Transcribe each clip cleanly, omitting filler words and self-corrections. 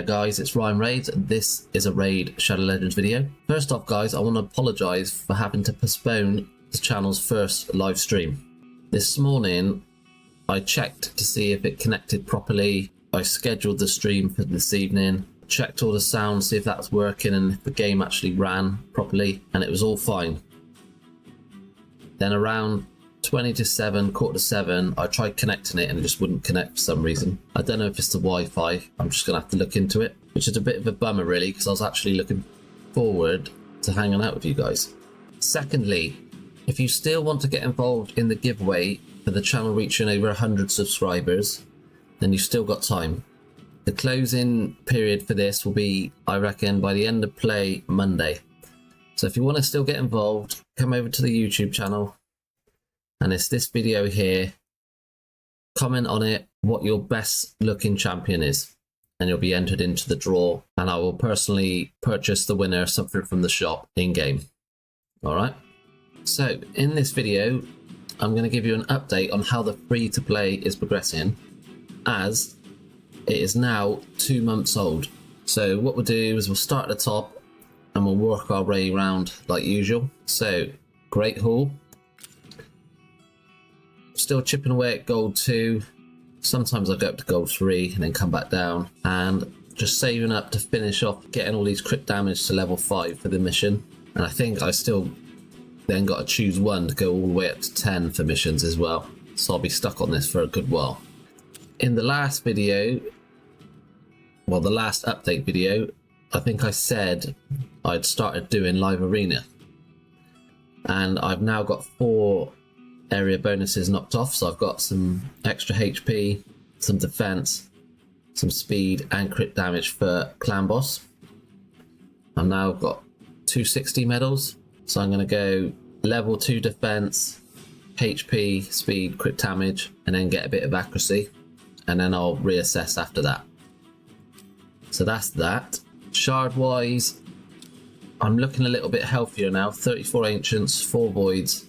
guys, it's Ryan Raids, and this is a Raid Shadow Legends video. First off guys, I want to apologise for having to postpone the channel's first live stream. This morning I checked to see if it connected properly. I scheduled the stream for this evening, checked all the sound, see if that was working and if the game actually ran properly, and it was all fine. Then around 20 to 7, quarter to 7, I tried connecting it and it just wouldn't connect for some reason. I don't know if it's the Wi-Fi, I'm just going to have to look into it, which is a bit of a bummer really, because I was actually looking forward to hanging out with you guys. Secondly, if you still want to get involved in the giveaway for the channel reaching over 100 subscribers, then you've still got time. The closing period for this will be, I reckon, by the end of play Monday. So if you want to still get involved, come over to the YouTube channel, and it's this video here. Comment on it what your best looking champion is, and you'll be entered into the draw, and I will personally purchase the winner something from the shop in game. Alright, so in this video I'm going to give you an update on how the free to play is progressing, as it is now 2 months old. So what we'll do is we'll start at the top and we'll work our way around like usual. So Great Hall, still chipping away at gold 2. Sometimes I go up to gold 3 and then come back down, and just saving up to finish off getting all these crit damage to level 5 for the mission. And I think I still then got to choose one to go all the way up to 10 for missions as well, so I'll be stuck on this for a good while. In the last video, well, the last update video, I think I said I'd started doing live arena, and I've now got 4 area bonuses knocked off. So I've got some extra HP, some defense, some speed and crit damage for clan boss. I've now got 260 medals, so I'm going to go level 2 defense, HP, speed, crit damage, and then get a bit of accuracy, and then I'll reassess after that. So that's that. Shard wise, I'm looking a little bit healthier now. 34 ancients, 4 voids.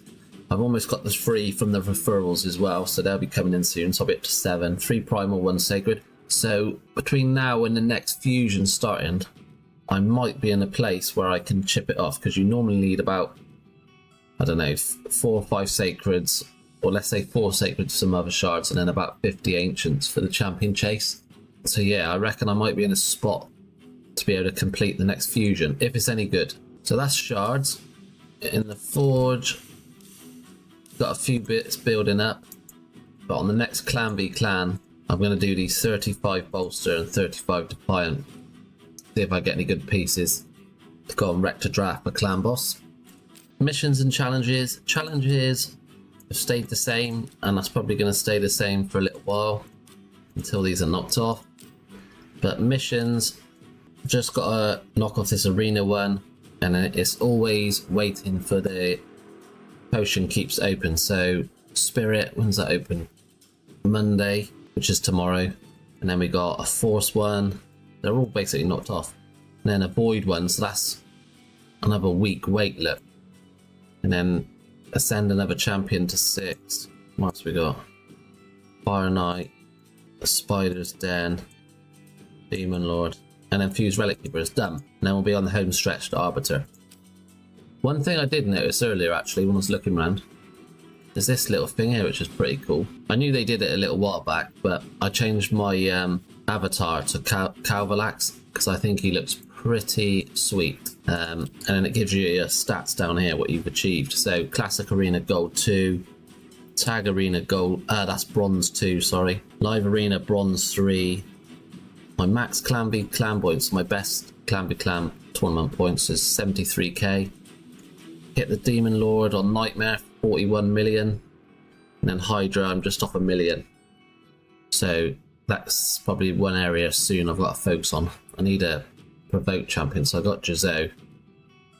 I've almost got the 3 from the referrals as well, so they'll be coming in soon, so I'll be up to 7. 3 primal, 1 sacred. So between now and the next fusion starting, I might be in a place where I can chip it off, because you normally need about, I don't know, 4 or 5 sacreds, or let's say 4 sacreds, some other shards, and then about 50 ancients for the champion chase. So yeah, I reckon I might be in a spot to be able to complete the next fusion, if it's any good. So that's shards. In the forge, got a few bits building up, but on the next clan v clan I'm going to do these 35 bolster and 35 defiant, see if I get any good pieces to go and wreck to draft for clan boss. Missions and challenges have stayed the same, and that's probably going to stay the same for a little while until these are knocked off. But missions, just got to knock off this arena one, and then it's always waiting for the potion keeps open. So Spirit, when's that open? Monday, which is tomorrow. And then we got a Force one. They're all basically knocked off. And then a Void one, so that's another week wait, look. And then ascend another champion to 6. What else we got? Fire Knight, a Spider's Den, Demon Lord, and then Fuse Relic Keeper is done. And then we'll be on the home stretch to Arbiter. One thing I did notice earlier actually when I was looking around is this little thing here, which is pretty cool. I knew they did it a little while back, but I changed my avatar to Calvalax because I think he looks pretty sweet. And then it gives you your stats down here, what you've achieved. So Classic Arena Gold 2, Tag Arena Gold, that's Bronze 2, sorry. Live Arena Bronze 3. My max Clan v Clan points, my best Clan v Clan tournament points is 73k. Hit the Demon Lord on Nightmare, 41 million. And then Hydra, I'm just off 1 million. So that's probably one area soon I've got to focus on. I need a provoke champion, so I got Jizzo.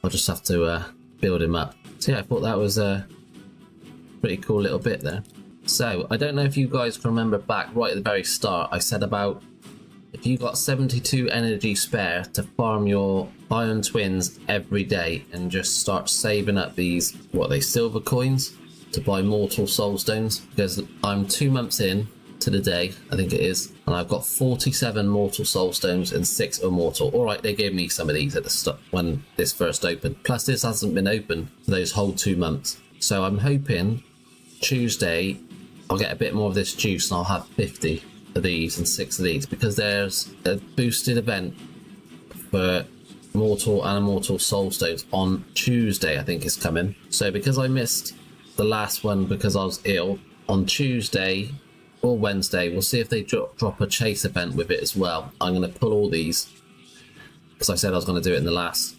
I'll just have to build him up. So yeah, I thought that was a pretty cool little bit there. So I don't know if you guys can remember back right at the very start, I said about if you got 72 energy spare to farm your Iron Twins every day and just start saving up these, what are they, silver coins, to buy mortal soul stones, because I'm 2 months in to the day, I think it is, and I've got 47 mortal soul stones and 6 immortal. All right, they gave me some of these at the start when this first opened. Plus, this hasn't been open for those whole 2 months. So I'm hoping Tuesday I'll get a bit more of this juice and I'll have 50 of these and 6 of these, because there's a boosted event for mortal and immortal soul stones on Tuesday, I think is coming. So because I missed the last one because I was ill, on Tuesday or Wednesday we'll see if they drop a chase event with it as well. I'm going to pull all these because I said I was going to do it in the last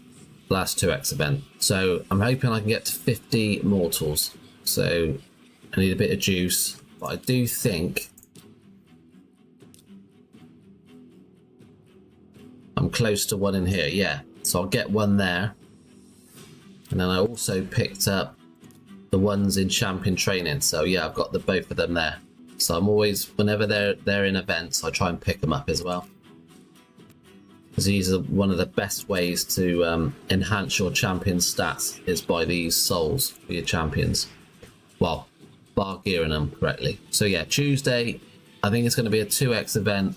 2x event. So I'm hoping I can get to 50 mortals. So I need a bit of juice, but I do think I'm close to one in here. Yeah, so I'll get one there, and then I also picked up the ones in champion training. So yeah, I've got both of them there. So I'm always, whenever they're in events, I try and pick them up as well, because these are one of the best ways to enhance your champion stats, is by these souls for your champions. Well, bar gearing them correctly. So yeah, Tuesday I think it's going to be a 2x event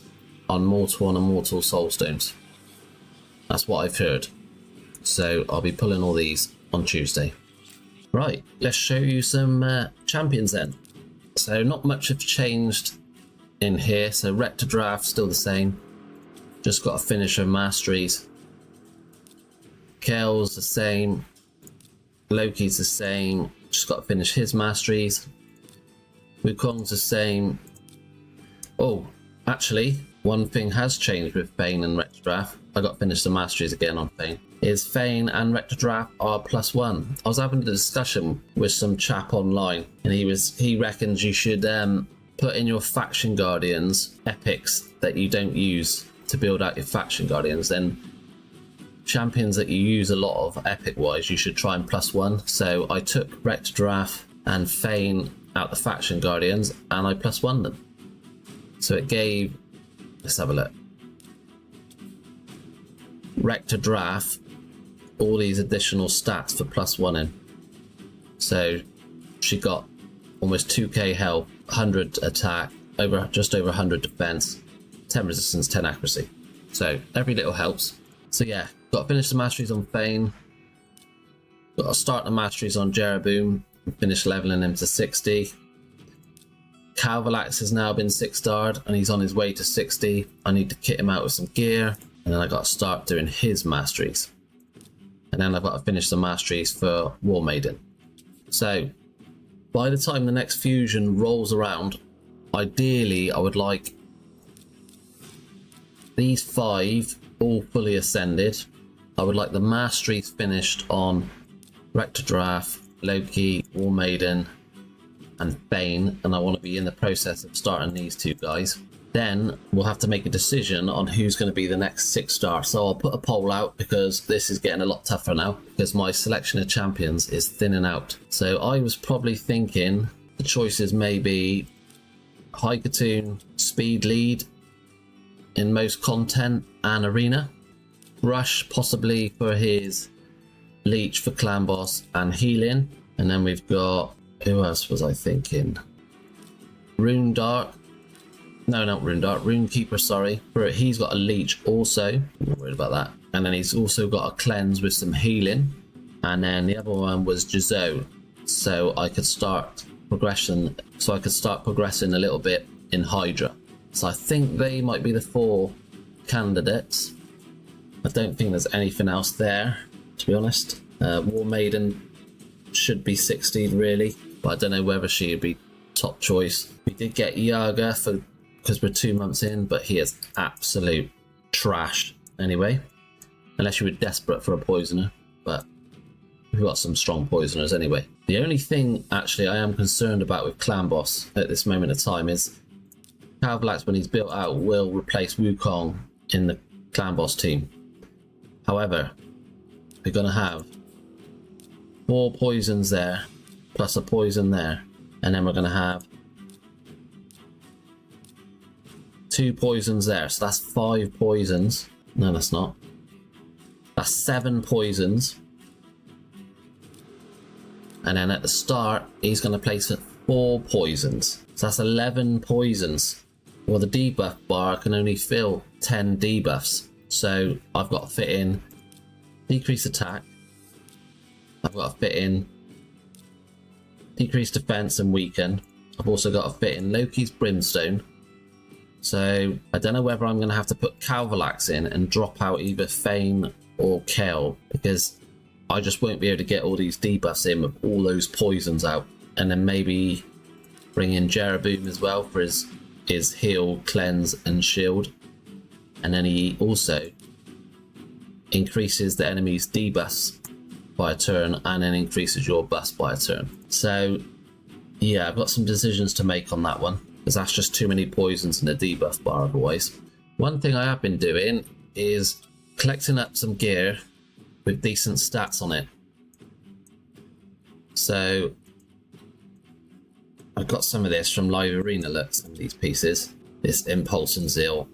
on mortal and immortal soul stones. That's what I've heard. So I'll be pulling all these on Tuesday. Right, let's show you some champions then. So not much have changed in here. So Rector Draft still the same. Just got to finish her masteries. Kel's the same. Loki's the same. Just got to finish his masteries. Wukong's the same. Oh, actually, one thing has changed with Fane and Rector Draft. I got to finish the masteries again on Fane. Is Fane and Rector Draft are +1. I was having a discussion with some chap online, and he reckons you should put in your faction guardians epics that you don't use to build out your faction guardians. Then champions that you use a lot of epic wise, you should try and +1. So I took Rector Draft and Fane out the faction guardians and I +1 them. So it gave, let's have a look, Rector Draft all these additional stats for +1ing. So she got almost 2k health, 100 attack, just over 100 defense, 10 resistance, 10 accuracy. So every little helps. So yeah, got to finish the masteries on Fane. Got to start the masteries on Jeroboam and finish leveling him to 60. Calvalax has now been 6-starred and he's on his way to 60. I need to kit him out with some gear, and then I got to start doing his masteries. And then I've got to finish the masteries for War Maiden. So by the time the next fusion rolls around, ideally I would like these 5 all fully ascended. I would like the masteries finished on Rector Draft, Loki, War Maiden and Fane, and I want to be in the process of starting these 2 guys. Then we'll have to make a decision on who's going to be the next 6-star. So I'll put a poll out, because this is getting a lot tougher now, because my selection of champions is thinning out. So I was probably thinking the choices may be High Katoon, Speed Lead in most content and arena. Rush possibly for his Leech for Clan Boss and healing. And then we've got, who else was I thinking? Rune Dart. No, not Rune Dart. Runekeeper, sorry. He's got a Leech also. I'm not worried about that. And then he's also got a Cleanse with some healing. And then the other one was Jizo. So I could start progression. So I could start progressing a little bit in Hydra. So I think they might be the 4 candidates. I don't think there's anything else there, to be honest. War Maiden should be 60 really, but I don't know whether she would be top choice. We did get Yaga because we're 2 months in, but he is absolute trash anyway, unless you were desperate for a poisoner, but we've got some strong poisoners anyway. The only thing actually I am concerned about with Clan Boss at this moment of time is Calvalax, when he's built out, will replace Wukong in the Clan Boss team. However, we're going to have 4 poisons there, plus a poison there, and then we're going to have 2 poisons there, so that's 5 poisons. No, that's not. That's 7 poisons. And then at the start, he's going to place 4 poisons. So that's 11 poisons. Well, the debuff bar can only fill 10 debuffs. So I've got to fit in decrease attack. I've got to fit in decrease defense and weaken. I've also got to fit in Loki's Brimstone. So I don't know whether I'm going to have to put Calvalax in and drop out either Fane or Kale, because I just won't be able to get all these debuffs in with all those poisons out. And then maybe bring in Jeroboam as well for his heal, cleanse and shield. And then he also increases the enemy's debuffs by a turn and then increases your buffs by a turn. So yeah, I've got some decisions to make on that one, because that's just too many poisons in the debuff bar otherwise. One thing I have been doing is collecting up some gear with decent stats on it. So I've got some of this from Live Arena, look, some of these pieces. This Impulse and Zeal.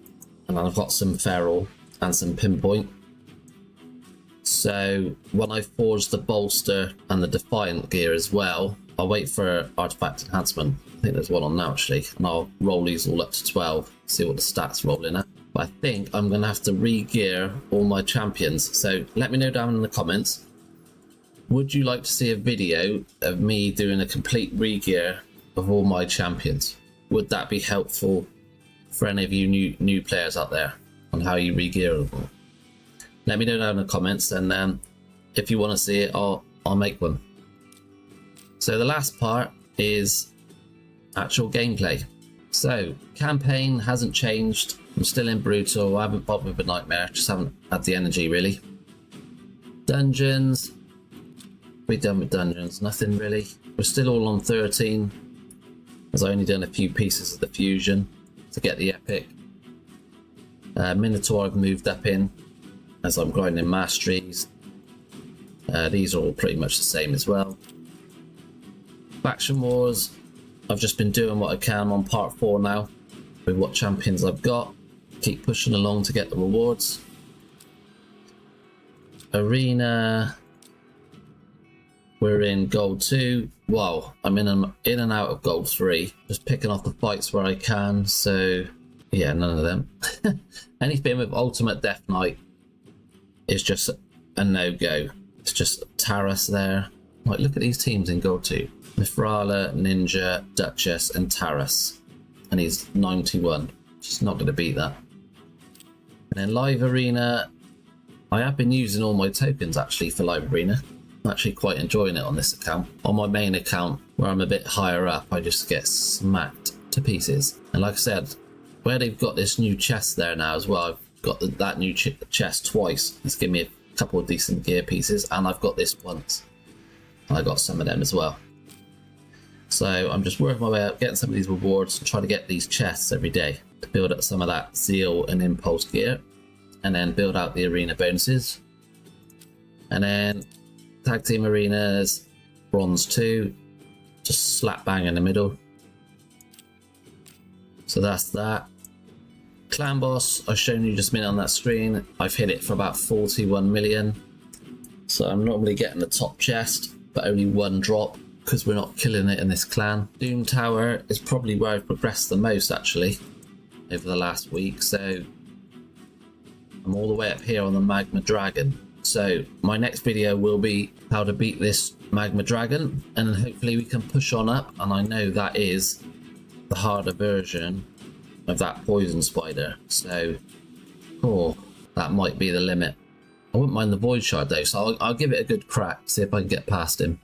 And I've got some Feral and some Pinpoint. So when I forge the Bolster and the Defiant gear as well, I'll wait for Artifact Enhancement. I think there's one on now actually. And I'll roll these all up to 12, see what the stats roll in at. But I think I'm going to have to re-gear all my champions. So let me know down in the comments. Would you like to see a video of me doing a complete re-gear of all my champions? Would that be helpful for any of you new players out there on how you re-gear them? Let me know down in the comments, and if you want to see it, I'll make one. So the last part is actual gameplay. So campaign hasn't changed. I'm still in Brutal. I haven't bothered with Nightmare, just haven't had the energy really. Dungeons, we're done with dungeons, nothing really. We're still all on 13, as I only done a few pieces of the fusion to get the epic. Minotaur I've moved up in as I'm grinding masteries. These are all pretty much the same as well. Faction Wars, I've just been doing what I can on part 4 now with what champions I've got. Keep pushing along to get the rewards. Arena, we're in Gold 2. Wow, I'm in and out of Gold 3, just picking off the fights where I can. So yeah, none of them. Anything with Ultimate Death Knight is just a no-go. It's just Taras there. Like, look at these teams in Gold 2. Mithrala, Ninja, Duchess and Taras. And he's 91. Just not going to beat that. And then Live Arena, I have been using all my tokens actually for Live Arena. I'm actually quite enjoying it on this account. On my main account, where I'm a bit higher up, I just get smacked to pieces. And like I said, where they've got this new chest there now as well, I've got that new chest twice. It's given me a couple of decent gear pieces, and I've got this once. And I got some of them as well. So I'm just working my way up, getting some of these rewards, and trying to get these chests every day to build up some of that Zeal and Impulse gear, and then build out the arena bonuses. And then Tag Team Arenas, Bronze 2, just slap bang in the middle. So that's that. Clan Boss, I've shown you just a minute on that screen. I've hit it for about 41 million. So I'm normally getting the top chest, but only one drop, because we're not killing it in this clan. Doom Tower is probably where I've progressed the most actually over the last week. So I'm all the way up here on the Magma Dragon. So my next video will be how to beat this Magma Dragon, and then hopefully we can push on up. And I know that is the harder version of that Poison Spider. So, oh, that might be the limit. I wouldn't mind the Void Shard though, so I'll give it a good crack, see if I can get past him.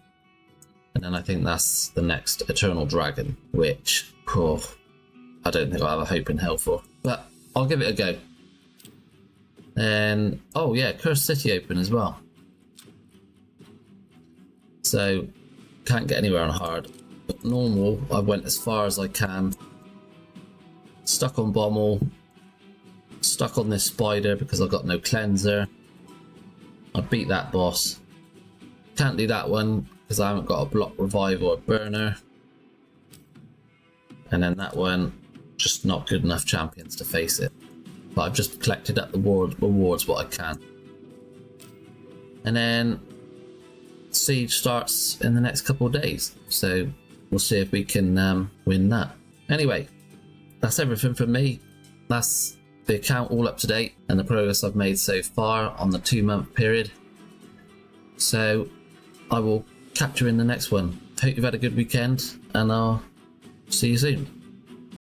And then I think that's the next Eternal Dragon, which, oh, I don't think I'll have a hope in hell for. But I'll give it a go. And, oh yeah, Cursed City open as well. So, can't get anywhere on hard. But normal, I went as far as I can. Stuck on Bommel. Stuck on this spider because I've got no cleanser. I beat that boss. Can't do that one because I haven't got a block revive or a burner. And then that one, just not good enough champions to face it. But I've just collected up the rewards what I can. And then Siege starts in the next couple of days. So we'll see if we can win that. Anyway, that's everything from me. That's the account all up to date and the progress I've made so far on the 2-month period. So I will catch you in the next one. Hope you've had a good weekend, and I'll see you soon.